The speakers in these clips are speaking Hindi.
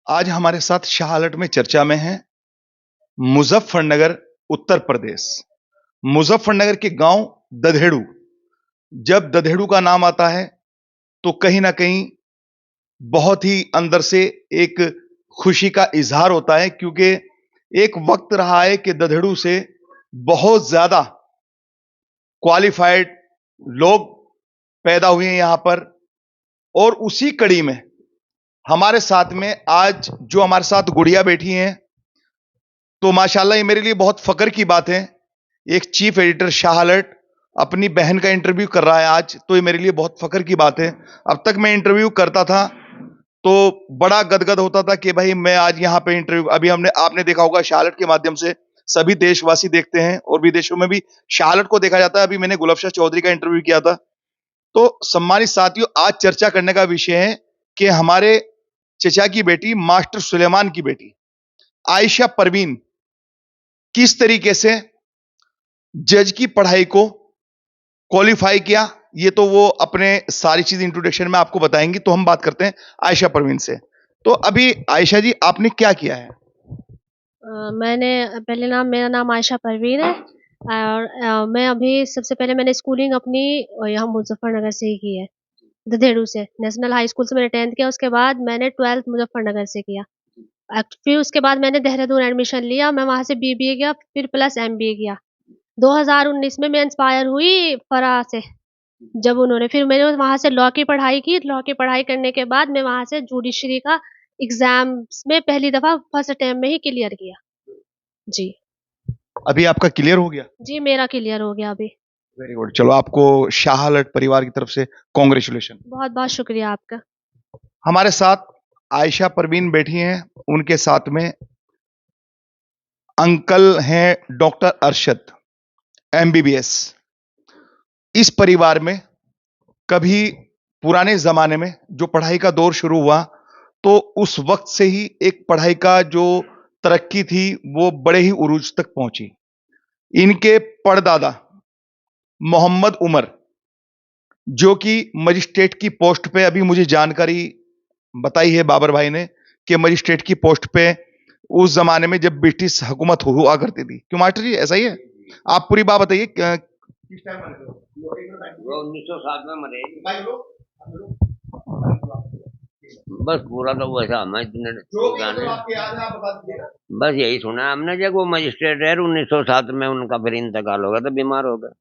आज हमारे साथ शाह अलर्ट में चर्चा में है मुजफ्फरनगर, उत्तर प्रदेश। मुजफ्फरनगर के गांव दधेड़ू। जब दधेड़ू का नाम आता है तो कहीं ना कहीं बहुत ही अंदर से एक खुशी का इजहार होता है, क्योंकि एक वक्त रहा है कि दधेड़ू से बहुत ज्यादा क्वालिफाइड लोग पैदा हुए हैं यहां पर। और उसी कड़ी में हमारे साथ में आज जो हमारे साथ गुड़िया बैठी हैं, तो माशाल्लाह ये मेरे लिए बहुत फख्र की बात है। एक चीफ एडिटर शाह अलर्ट अपनी बहन का इंटरव्यू कर रहा है आज, तो ये मेरे लिए बहुत फख्र की बात है। अब तक मैं इंटरव्यू करता था तो बड़ा गदगद होता था कि भाई मैं आज यहाँ पे इंटरव्यू, अभी आपने देखा होगा शाह अलर्ट के माध्यम से सभी देशवासी देखते हैं और विदेशों में भी शाह अलर्ट को देखा जाता है। अभी मैंने गुलफशा चौधरी का इंटरव्यू किया था। तो सम्मानित साथियों, आज चर्चा करने का विषय है कि हमारे चचा की बेटी, मास्टर सुलेमान की बेटी आयशा परवीन किस तरीके से जज की पढ़ाई को क्वालिफाई किया। ये तो वो अपने सारी चीज इंट्रोडक्शन में आपको बताएंगी। तो हम बात करते हैं आयशा परवीन से। तो अभी आयशा जी, आपने क्या किया है? मैंने मेरा नाम आयशा परवीन है और मैं अभी सबसे पहले मैंने स्कूलिंग अपनी यहाँ मुजफ्फरनगर से ही की है, दधेड़ू से। नेशनल हाई स्कूल से मैंने 10th किया, उसके बाद मैंने 12th मुजफ्फरनगर से किया। फिर उसके बाद मैंने देहरादून एडमिशन लिया, मैं वहाँ से बीबीए किया, फिर प्लस एमबीए किया। 2019 में मैं इंस्पायर हुई फराह से, जब उन्होंने फिर मैंने वहाँ से लॉ की पढ़ाई की। लॉ की पढ़ाई करने के बाद मैं वहाँ से जुडिशरी का एग्जाम्स में पहली दफा फर्स्ट अटेम्प्ट में ही क्लियर किया। जी। अभी आपका क्लियर हो गया? जी, मेरा क्लियर हो गया अभी। Very good. चलो, आपको शाह अलर्ट परिवार की तरफ से कॉन्ग्रेचुलेशन। बहुत बहुत शुक्रिया आपका। हमारे साथ आयशा परवीन बैठी हैं, उनके साथ में अंकल हैं डॉक्टर अरशद, एमबीबीएस। इस परिवार में कभी पुराने जमाने में जो पढ़ाई का दौर शुरू हुआ, तो उस वक्त से ही एक पढ़ाई का जो तरक्की थी वो बड़े ही उरूज तक पहुंची। इनके परदादा मोहम्मद उमर, जो कि मजिस्ट्रेट की पोस्ट पे, अभी मुझे जानकारी बताई है बाबर भाई ने कि मजिस्ट्रेट की पोस्ट पे उस जमाने में जब ब्रिटिश हुकूमत हुआ करती थी। क्यों मास्टर जी, ऐसा ही है? आप पूरी बात बताइए। किस टाइम मरे थे वो? 1907 में मरे। बस पूरा तो वैसा हमें इतने जाने, बस यही सुना हमने जब वो मजिस्ट्रेट है 1907 में उनका फिर इंतकाल हो गया तो बीमार हो गए।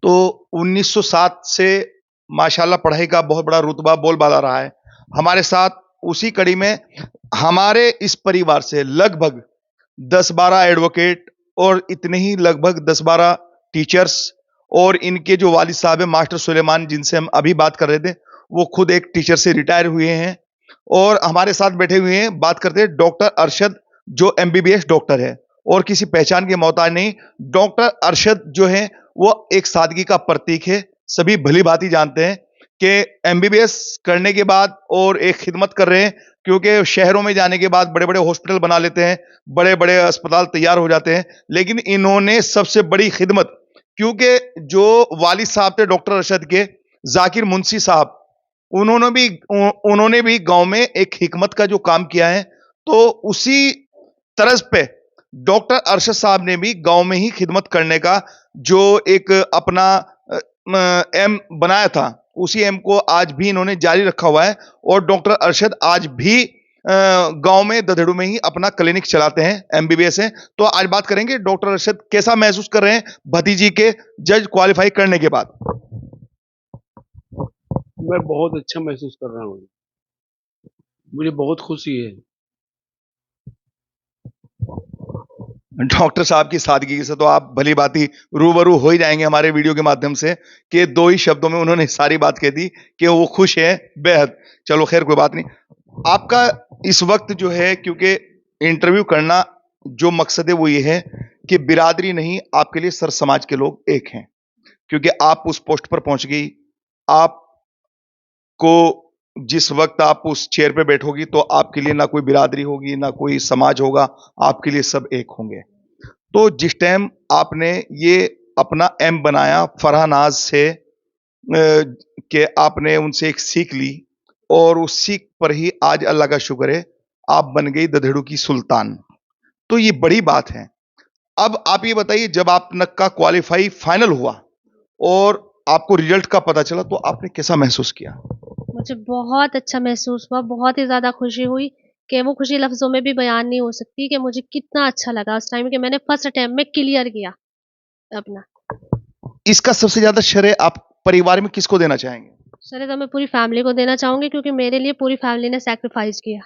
तो 1907 से माशाल्लाह पढ़ाई का बहुत बड़ा रुतबा बोलबाला रहा है। हमारे साथ उसी कड़ी में हमारे इस परिवार से लगभग 10-12 एडवोकेट और इतने ही लगभग 10-12 टीचर्स, और इनके जो वालिद साहब है मास्टर सुलेमान, जिनसे हम अभी बात कर रहे थे, वो खुद एक टीचर से रिटायर हुए हैं। और हमारे साथ बैठे हुए हैं, बात करते हैं डॉक्टर अरशद, जो एमबीबीएस डॉक्टर है और किसी पहचान के मोहताज नहीं। डॉक्टर अरशद जो है वो एक सादगी का प्रतीक है। सभी भली भांति जानते हैं कि एमबीबीएस करने के बाद और एक खिदमत कर रहे हैं, क्योंकि शहरों में जाने के बाद बड़े बड़े हॉस्पिटल बना लेते हैं, बड़े बड़े अस्पताल तैयार हो जाते हैं, लेकिन इन्होंने सबसे बड़ी खिदमत, क्योंकि जो वालिद साहब थे डॉक्टर अरशद के, जाकिर मुंशी साहब, उन्होंने भी गांव में एक हिकमत का जो काम किया है, तो उसी तरज पे डॉक्टर अरशद साहब ने भी गांव में ही खिदमत करने का जो एक अपना एम बनाया था, उसी एम को आज भी इन्होंने जारी रखा हुआ है। और डॉक्टर अरशद आज भी गांव में दधेड़ू में ही अपना क्लिनिक चलाते हैं, एमबीबीएस हैं। तो आज बात करेंगे डॉक्टर अरशद कैसा महसूस कर रहे हैं भतीजी के जज क्वालिफाई करने के बाद। मैं बहुत अच्छा महसूस कर रहा हूँ, मुझे बहुत खुशी है। डॉक्टर साहब की सादगी से तो आप भली बात ही रूबरू हो ही जाएंगे हमारे वीडियो के माध्यम से, कि दो ही शब्दों में उन्होंने सारी बात कह दी कि वो खुश है बेहद। चलो खैर, कोई बात नहीं। आपका इस वक्त जो है, क्योंकि इंटरव्यू करना जो मकसद है वो ये है कि बिरादरी नहीं, आपके लिए सर समाज के लोग एक हैं, क्योंकि आप उस पोस्ट पर पहुंच गई। आपको जिस वक्त आप उस चेयर पे बैठोगी तो आपके लिए ना कोई बिरादरी होगी, ना कोई समाज होगा, आपके लिए सब एक होंगे। तो जिस टाइम आपने ये अपना एम बनाया फरहानाज से, कि आपने उनसे एक सीख ली और उसी पर ही आज अल्लाह का शुक्र है आप बन गई दधेड़ू की सुल्तान। तो ये बड़ी बात है। अब आप ये बताइए, जब आपका का क्वालिफाई फाइनल हुआ और आपको रिजल्ट का पता चला तो आपने कैसा महसूस किया? मुझे बहुत अच्छा महसूस हुआ, बहुत ही ज़्यादा खुशी हुई कि वो खुशी लफ्ज़ों में भी बयान नहीं हो सकती कि मुझे कितना अच्छा लगा उस टाइम कि मैंने फर्स्ट अटेम्प्ट में क्लियर किया अपना। इसका सबसे ज्यादा श्रेय आप परिवार में किसको देना चाहेंगे? श्रेय तो मैं पूरी फैमिली को देना चाहूँगी क्योंकि मेरे लिए पूरी फैमिली ने सैक्रिफाइस किया।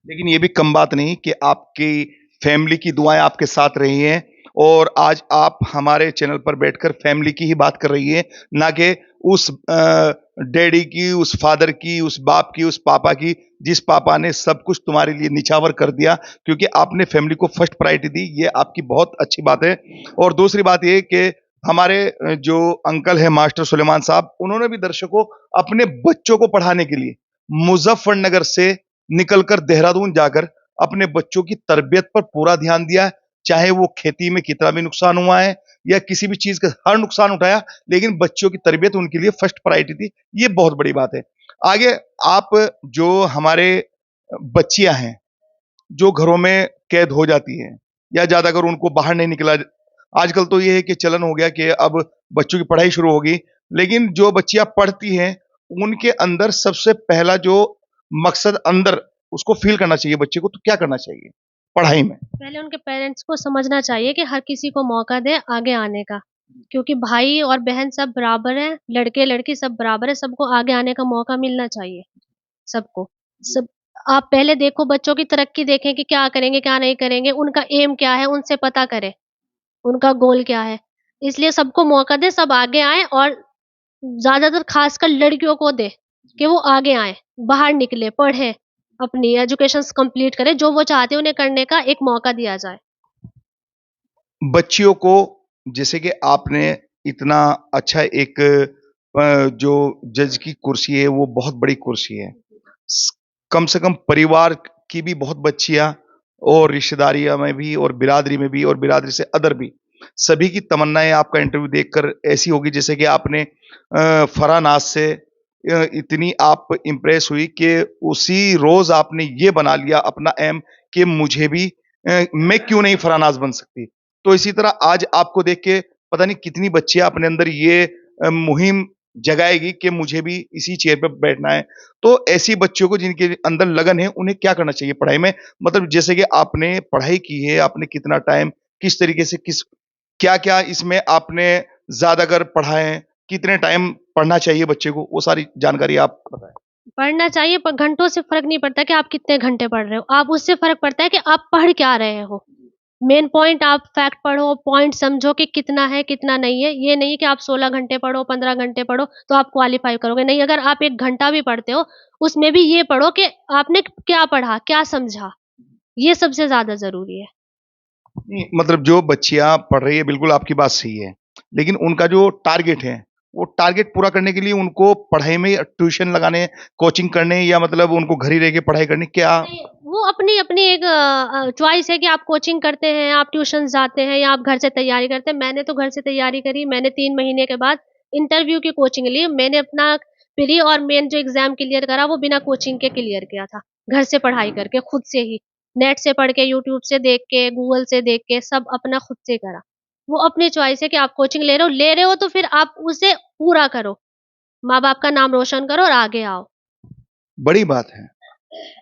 लेकिन ये भी कम बात नहीं कि आपकी फैमिली की दुआएं आपके साथ रही हैं और आज आप हमारे चैनल पर बैठकर फैमिली की ही बात कर रही हैं, ना कि उस डैडी की, उस फादर की, उस बाप की, उस पापा की, जिस पापा ने सब कुछ तुम्हारे लिए निछावर कर दिया, क्योंकि आपने फैमिली को फर्स्ट प्रायोरिटी दी। ये आपकी बहुत अच्छी बात है। और दूसरी बात ये कि हमारे जो अंकल है मास्टर सुलेमान साहब, उन्होंने भी दर्शकों अपने बच्चों को पढ़ाने के लिए मुजफ्फरनगर से निकलकर देहरादून जाकर अपने बच्चों की तरबियत पर पूरा ध्यान दिया, चाहे वो खेती में कितना भी नुकसान हुआ है या किसी भी चीज का हर नुकसान उठाया, लेकिन बच्चों की तरबियत उनके लिए फर्स्ट प्रायोरिटी थी। ये बहुत बड़ी बात है। आगे आप जो हमारे बच्चियां हैं जो घरों में कैद हो जाती हैं या ज्यादातर उनको बाहर नहीं निकला, आजकल तो ये है कि चलन हो गया कि अब बच्चों की पढ़ाई शुरू होगी, लेकिन जो बच्चियां पढ़ती हैं उनके अंदर सबसे पहला जो मकसद अंदर उसको फील करना चाहिए बच्चे को, तो क्या करना चाहिए पढ़ाई में? पहले उनके पेरेंट्स को समझना चाहिए कि हर किसी को मौका दें आगे आने का, क्योंकि भाई और बहन सब बराबर हैं, लड़के लड़की सब बराबर है, सबको आगे आने का मौका मिलना चाहिए सबको। सब आप पहले देखो बच्चों की तरक्की देखें कि क्या करेंगे क्या नहीं करेंगे, उनका एम क्या है उनसे पता करें, उनका गोल क्या है। इसलिए सबको मौका दें, सब आगे आए और ज्यादातर खासकर लड़कियों को दे कि वो आगे आए, बाहर निकले, पढ़े, अपनी एजुकेशन कंप्लीट करें, जो वो चाहते हैं उन्हें करने का एक मौका दिया जाए। बच्चियों को, जैसे कि आपने इतना अच्छा एक जो जज की कुर्सी है वो बहुत बड़ी कुर्सी है, कम से कम परिवार की भी बहुत बच्चियां और रिश्तेदारियां में भी और बिरादरी में भी और बिरादरी से अदर भी सभी की तमन्नाएं आपका इंटरव्यू देखकर ऐसी होगी जैसे कि आपने फरहान नाज से इतनी आप इंप्रेस हुई कि उसी रोज आपने ये बना लिया अपना एम कि मुझे भी मैं क्यों नहीं फरहान नाज बन सकती। तो इसी तरह आज आपको देख के पता नहीं कितनी बच्चियां अपने अंदर ये मुहिम जगाएगी कि मुझे भी इसी चेयर पर बैठना है। तो ऐसी बच्चियों को जिनके अंदर लगन है उन्हें क्या करना चाहिए पढ़ाई में? मतलब जैसे कि आपने पढ़ाई की है, आपने कितना टाइम किस तरीके से किस क्या-क्या इसमें आपने ज़्यादातर पढ़ा है? कितने टाइम पढ़ना चाहिए बच्चे को? वो सारी जानकारी आप बताएँ। पढ़ना चाहिए पर घंटों से फर्क नहीं पड़ता कि आप कितने घंटे पढ़ रहे हो, आप उससे फर्क पड़ता है कि आप पढ़ क्या रहे हो। मेन पॉइंट आप फैक्ट पढ़ो, पॉइंट समझो कि कितना है, कितना नहीं है। ये नहीं कि आप 16 घंटे पढ़ो, 15 घंटे पढ़ो तो आप क्वालीफाई करोगे। नहीं, अगर आप 1 घंटा भी पढ़ते हो, उसमें भी ये पढ़ो कि आपने क्या पढ़ा, क्या समझा। ये सबसे ज़्यादा ज़रूरी है। नहीं, मतलब जो बच्चियाँ पढ़ रही है बिल्कुल आपकी बात सही है। लेकिन उनका जो टारगेट है, वो टारगेट पूरा करने के लिए उनको पढ़ाई में ट्यूशन लगाने, कोचिंग करने या मतलब उनको घर ही रह के पढ़ाई करनी क्या? नहीं, वो अपनी-अपनी एक चॉइस है कि आप कोचिंग करते हैं, आप ट्यूशन्स जाते हैं या आप घर से तैयारी करते हैं। मैंने तो घर से तैयारी करी, मैंने 3 महीने के बाद इंटरव्यू की कोचिंग ली। मैंने अपना प्री और मेन जो एग्ज़ाम क्लियर करा वो बिना कोचिंग के क्लियर किया था। घर से पढ़ाई करके, खुद से ही। नेट से पढ़ के, यूट्यूब से देख के, गूगल से देख के सब अपना खुद से करा। वो अपनी चॉइस है कि आप कोचिंग ले रहे हो तो फिर आप उसे पूरा करो। माँ-बाप का नाम रोशन करो और आगे आओ। बड़ी बात है।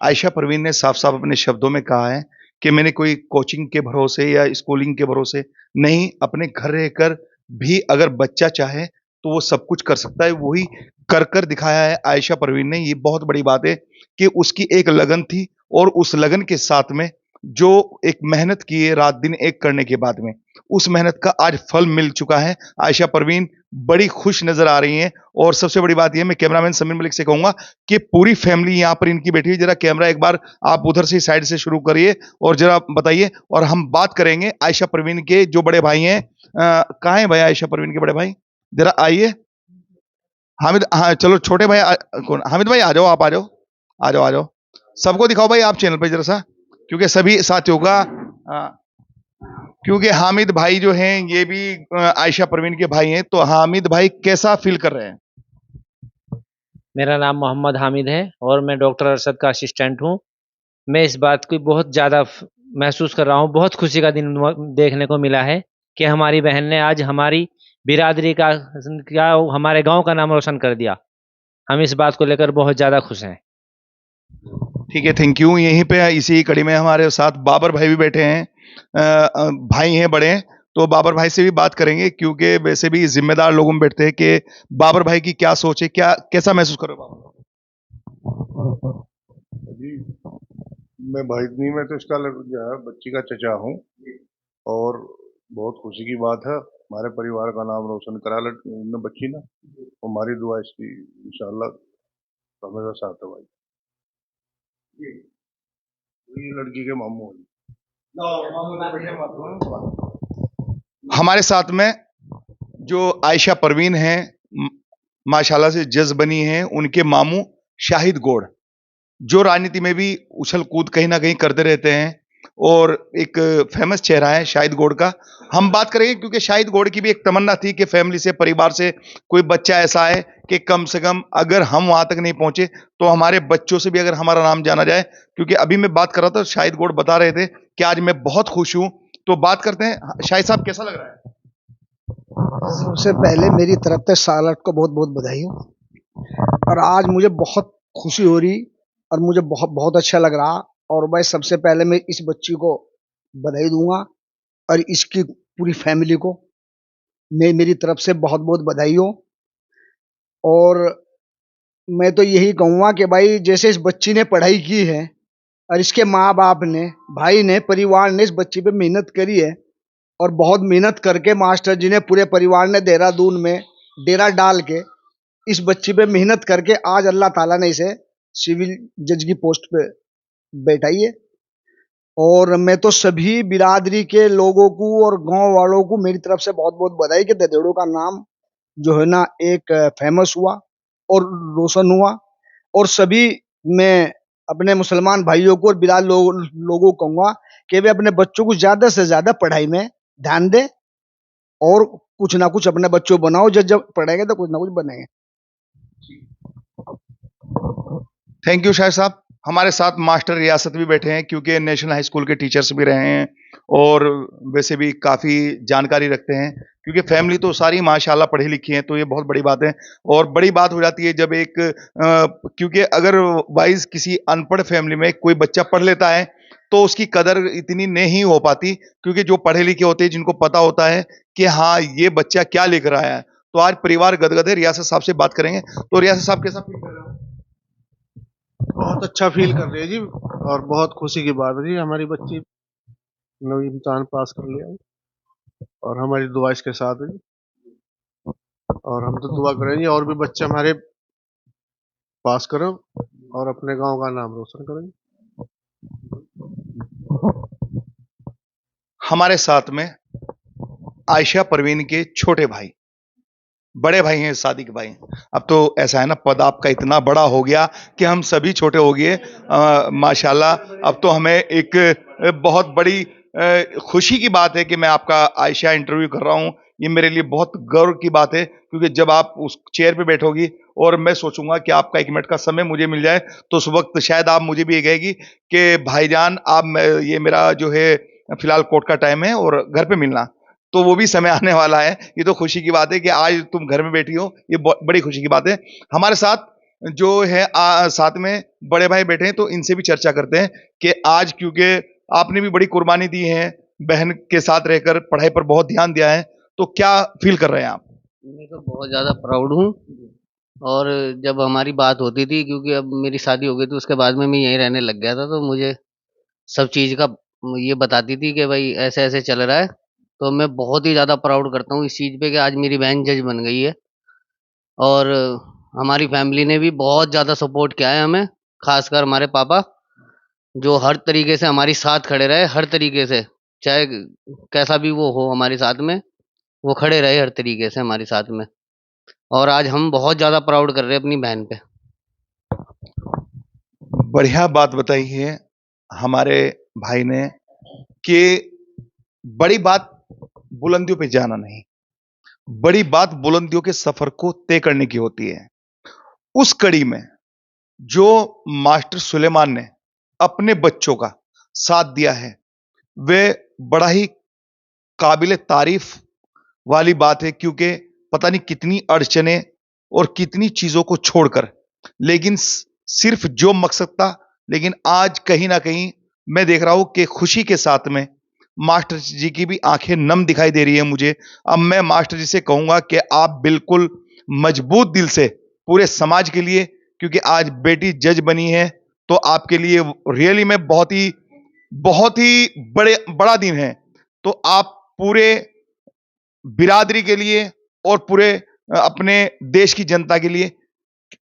आयशा परवीन ने साफ-साफ अपने शब्दों में कहा है कि मैंने कोई कोचिंग के भरोसे या स्कूलिंग के भरोसे नहीं, अपने घर रहकर भी अगर बच्चा चाहे तो वो सब कुछ कर सकता है। वही कर दिखाया है आयशा परवीन ने। ये बहुत बड़ी बात है कि उसकी एक लगन थी और उस लगन के साथ में जो एक मेहनत की है रात दिन एक करने के बाद में, उस मेहनत का आज फल मिल चुका है। आयशा परवीन बड़ी खुश नज़र आ रही हैं और सबसे बड़ी बात ये है, मैं कैमरामैन समीर मलिक से कहूँगा कि पूरी फैमिली यहाँ पर इनकी बैठी है। जरा कैमरा एक बार आप उधर से साइड से शुरू करिए और जरा बताइए और हम बात करेंगे आयशा परवीन के जो बड़े भाई हैं। कहाँ हैं भाई आयशा परवीन के बड़े भाई? जरा आइए। हामिद, हाँ, चलो छोटे भाई कौन? हामिद भाई आ जाओ, आप आ जाओ। आ जाओ, आ जाओ। सबको दिखाओ भाई आप चैनल पे ज़रा सा, क्योंकि सभी साथियों का क्योंकि हामिद भाई जो हैं ये भी आयशा परवीन के भाई हैं। तो हामिद भाई कैसा फील कर रहे हैं? मेरा नाम मोहम्मद हामिद है और मैं डॉक्टर अरशद का असिस्टेंट हूँ। मैं इस बात की बहुत ज़्यादा महसूस कर रहा हूँ, बहुत खुशी का दिन देखने को मिला है कि हमारी बहन ने आज हमारी बिरादरी का क्या हमारे गांव का नाम रोशन कर दिया। हम इस बात को लेकर बहुत ज़्यादा खुश हैं। ठीक है, थैंक यू। यहीं पे इसी कड़ी में हमारे साथ बाबर भाई भी बैठे हैं। भाई हैं बड़े, तो बाबर भाई से भी बात करेंगे, क्योंकि वैसे भी जिम्मेदार लोगों में बैठते हैं कि बाबर भाई की क्या सोच है, क्या कैसा महसूस करो बाबर? जी, मैं भाईदनी में तो इसका जो है बच्ची का चचा हूँ, और बहुत खुशी की बात है। हमारे परिवार का नाम रोशन करा ने बच्ची ने। हमारी दुआ इसकी इंशाल्लाह हमेशा साथ है भाई। ये लड़की के मामू हैं। हमारे साथ में जो आयशा परवीन हैं, माशाल्लाह से जज बनी हैं, उनके मामू शाहिद गौड़, जो राजनीति में भी उछल कूद कहीं ना कहीं करते रहते हैं और एक फेमस चेहरा है शाहिद गौड़ का। हम बात करेंगे क्योंकि शाहिद गौड़ की भी एक तमन्ना थी कि फैमिली से, परिवार से कोई बच्चा ऐसा है कि कम से कम अगर हम वहां तक नहीं पहुंचे तो हमारे बच्चों से भी अगर हमारा नाम जाना जाए। क्योंकि अभी मैं बात कर रहा था, शाहिद गौड़ बता रहे थे कि आज मैं बहुत खुश हूं। तो बात करते हैं, शाहिद साहब कैसा लग रहा है? सबसे पहले मेरी तरफ से सालट को बहुत बहुत बधाई हो। और आज मुझे बहुत खुशी हो रही और मुझे बहुत बहुत अच्छा लग रहा। और भाई सबसे पहले मैं इस बच्ची को बधाई दूंगा और इसकी पूरी फैमिली को मैं मेरी तरफ से बहुत बहुत बधाई हो। और मैं तो यही कहूँगा कि भाई जैसे इस बच्ची ने पढ़ाई की है और इसके माँ बाप ने, भाई ने, परिवार ने इस बच्ची पे मेहनत करी है, और बहुत मेहनत करके मास्टर जी ने, पूरे परिवार ने देहरादून में डेरा डाल के इस बच्ची पे मेहनत करके आज अल्लाह ताला ने इसे सिविल जज की पोस्ट पे बैठाई है। और मैं तो सभी बिरादरी के लोगों को और गांव वालों को मेरी तरफ से बहुत बहुत बधाई कि ददेड़ो का नाम जो है ना एक फेमस हुआ और रोशन हुआ। और सभी मैं अपने मुसलमान भाइयों को और बिराद लोगों को कहूँगा कि वे अपने बच्चों को ज़्यादा से ज़्यादा पढ़ाई में ध्यान दें और कुछ ना कुछ अपने बच्चों बनाओ। जब पढ़ेंगे तो कुछ ना कुछ बनेंगे। थैंक यू शाहिद साहब। हमारे साथ मास्टर रियासत भी बैठे हैं, क्योंकि नेशनल हाई स्कूल के टीचर्स भी रहे हैं और वैसे भी काफ़ी जानकारी रखते हैं, क्योंकि फैमिली तो सारी माशाल्लाह पढ़ी लिखी है, तो ये बहुत बड़ी बात है। और बड़ी बात हो जाती है जब एक क्योंकि अगर वाइज किसी अनपढ़ फैमिली में कोई बच्चा पढ़ लेता है तो उसकी कदर इतनी नहीं हो पाती, क्योंकि जो पढ़े लिखे होते हैं, जिनको पता होता है कि हाँ ये बच्चा क्या लेकर आया है। तो आज परिवार गदगद है। रियासत साहब से बात करेंगे। तो रियासत साहब कैसा फील कर रहे हो? बहुत अच्छा फील कर रही है जी, और बहुत खुशी की बात है जी। हमारी बच्ची ने इम्तिहान पास कर लिया है और हमारी दुआ इसके साथ है जी। और हम तो दुआ करेंगे और भी बच्चे हमारे पास करो और अपने गांव का नाम रोशन करेंगे। हमारे साथ में आयशा परवीन के छोटे भाई, बड़े भाई हैं, सादिक भाई। अब तो ऐसा है ना, पद आपका इतना बड़ा हो गया कि हम सभी छोटे हो गए माशाल्लाह। अब तो हमें एक बहुत बड़ी खुशी की बात है कि मैं आपका आयशा इंटरव्यू कर रहा हूं। ये मेरे लिए बहुत गर्व की बात है, क्योंकि जब आप उस चेयर पे बैठोगी और मैं सोचूंगा कि आपका 1 मिनट का समय मुझे मिल जाए, तो उस वक्त शायद आप मुझे भी ये कहेगी कि भाईजान आप, ये मेरा जो है फिलहाल कोर्ट का टाइम है और घर पे मिलना। तो वो भी समय आने वाला है। ये तो खुशी की बात है कि आज तुम घर में बैठी हो, ये बड़ी खुशी की बात है। हमारे साथ जो है साथ में बड़े भाई बैठे हैं, तो इनसे भी चर्चा करते हैं कि आज, क्योंकि आपने भी बड़ी कुर्बानी दी है, बहन के साथ रहकर पढ़ाई पर बहुत ध्यान दिया है, तो क्या फील कर रहे हैं आप? मैं तो बहुत ज़्यादा प्राउड हूँ। और जब हमारी बात होती थी, क्योंकि अब मेरी शादी हो गई थी, उसके बाद में मैं यहीं रहने लग गया था, तो मुझे सब चीज़ का ये बताती थी कि भाई ऐसे ऐसे चल रहा है। तो मैं बहुत ही ज़्यादा प्राउड करता हूँ इस चीज़ पे कि आज मेरी बहन जज बन गई है। और हमारी फैमिली ने भी बहुत ज़्यादा सपोर्ट किया है हमें, खासकर हमारे पापा, जो हर तरीके से हमारी साथ खड़े रहे, हर तरीके से, चाहे कैसा भी वो हो हमारे साथ में, वो खड़े रहे हर तरीके से हमारे साथ में। और आज हम बहुत ज़्यादा प्राउड कर रहे हैं अपनी बहन पे। बढ़िया बात बताई है हमारे भाई ने कि बड़ी बात बुलंदियों पे जाना नहीं, बड़ी बात बुलंदियों के सफर को तय करने की होती है। उस कड़ी में जो मास्टर सुलेमान ने अपने बच्चों का साथ दिया है, वे बड़ा ही काबिल तारीफ वाली बात है, क्योंकि पता नहीं कितनी अड़चने और कितनी चीजों को छोड़कर, लेकिन सिर्फ जो मकसद था, लेकिन आज कहीं ना कहीं मैं देख रहा हूं कि खुशी के साथ में मास्टर जी की भी आंखें नम दिखाई दे रही है मुझे। अब मैं मास्टर जी से कहूंगा कि आप बिल्कुल मजबूत दिल से पूरे समाज के लिए, क्योंकि आज बेटी जज बनी है, तो आपके लिए रियली में बहुत ही बड़ा दिन है। तो आप पूरे बिरादरी के लिए और पूरे अपने देश की जनता के लिए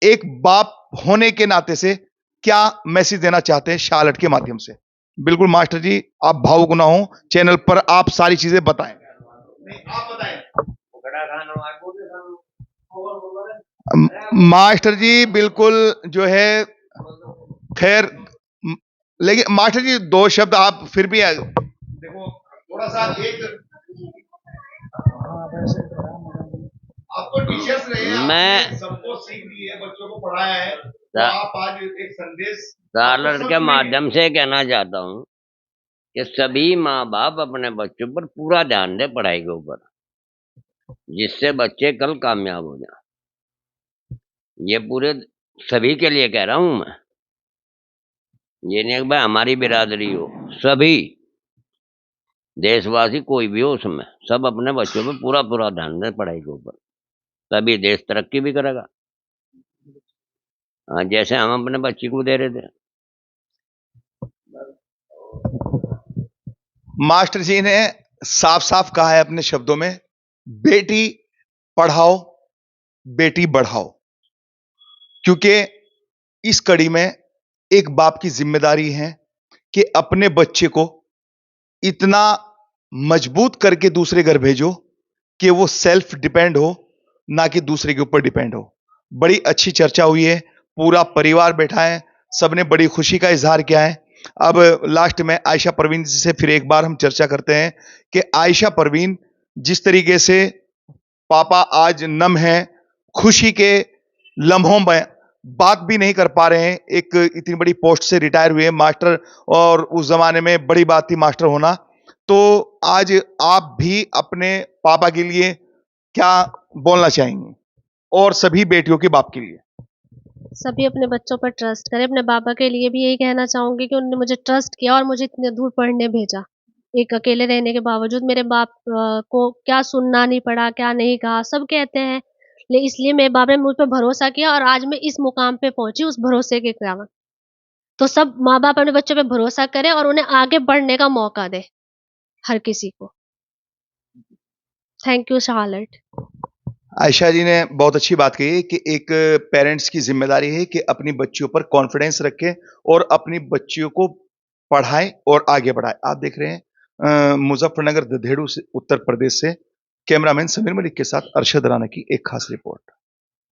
एक बाप होने के नाते से क्या मैसेज देना चाहते हैं शार्लेट के माध्यम से? बिल्कुल मास्टर जी, आप भावुक ना हो, चैनल पर आप सारी चीजें बताएं। नहीं, आप बताएं। मास्टर जी बिल्कुल जो है, खैर, लेकिन मास्टर जी 2 शब्द आप फिर भी देखो थोड़ा सा आप तो टीचर्स रहे हैं, मैं सबको सीख दी है, बच्चों को पढ़ाया है, तो आप आज एक संदेश शार्लेट के माध्यम से कहना चाहता हूँ कि सभी माँ बाप अपने बच्चों पर पूरा ध्यान दें पढ़ाई के ऊपर, जिससे बच्चे कल कामयाब हो जाए। ये पूरे सभी के लिए कह रहा हूं मैं, ये नहीं कि भाई हमारी बिरादरी हो, सभी देशवासी कोई भी हो, उसमें सब अपने बच्चों पे पूरा ध्यान दें पढ़ाई के ऊपर, तभी देश तरक्की भी करेगा। हाँ, जैसे हम अपने बच्ची को दे रहे थे। मास्टर जी ने साफ साफ कहा है अपने शब्दों में, बेटी पढ़ाओ बेटी बढ़ाओ, क्योंकि इस कड़ी में एक बाप की जिम्मेदारी है कि अपने बच्चे को इतना मजबूत करके दूसरे घर भेजो कि वो सेल्फ डिपेंड हो, ना कि दूसरे के ऊपर डिपेंड हो। बड़ी अच्छी चर्चा हुई है, पूरा परिवार बैठा है, सबने बड़ी खुशी का इजहार किया है। अब लास्ट में आयशा परवीन जी से फिर एक बार हम चर्चा करते हैं कि आयशा परवीन, जिस तरीके से पापा आज नम है, खुशी के लम्हों में बात भी नहीं कर पा रहे हैं, एक इतनी बड़ी पोस्ट से रिटायर हुए मास्टर, और उस जमाने में बड़ी बात थी मास्टर होना। तो आज आप भी अपने पापा के लिए क्या बोलना चाहेंगे, और सभी बेटियों के बाप के लिए? सभी अपने बच्चों पर ट्रस्ट करें। अपने पापा के लिए भी यही कहना चाहूंगी कि उन्होंने मुझे ट्रस्ट किया और मुझे इतने दूर पढ़ने भेजा। एक अकेले रहने के बावजूद मेरे बाप को क्या सुनना नहीं पड़ा, क्या नहीं कहा, सब कहते हैं, इसलिए मेरे बाप ने मुझ पर भरोसा किया और आज मैं इस मुकाम पे पहुंची उस भरोसे के कारण। तो सब माँ बाप अपने बच्चों पे भरोसा करें और उन्हें आगे बढ़ने का मौका दे, हर किसी को। Thank you Charlotte. Ayesha ji ने बहुत अच्छी बात कही है कि एक पेरेंट्स की जिम्मेदारी है कि अपनी बच्चियों पर कॉन्फिडेंस रखें और अपनी बच्चियों को पढ़ाएं और आगे बढ़ाएं। आप देख रहे हैं मुजफ्फरनगर दधेड़ू से, उत्तर प्रदेश से कैमरामैन समीर मलिक के साथ अरशद राना की एक खास रिपोर्ट।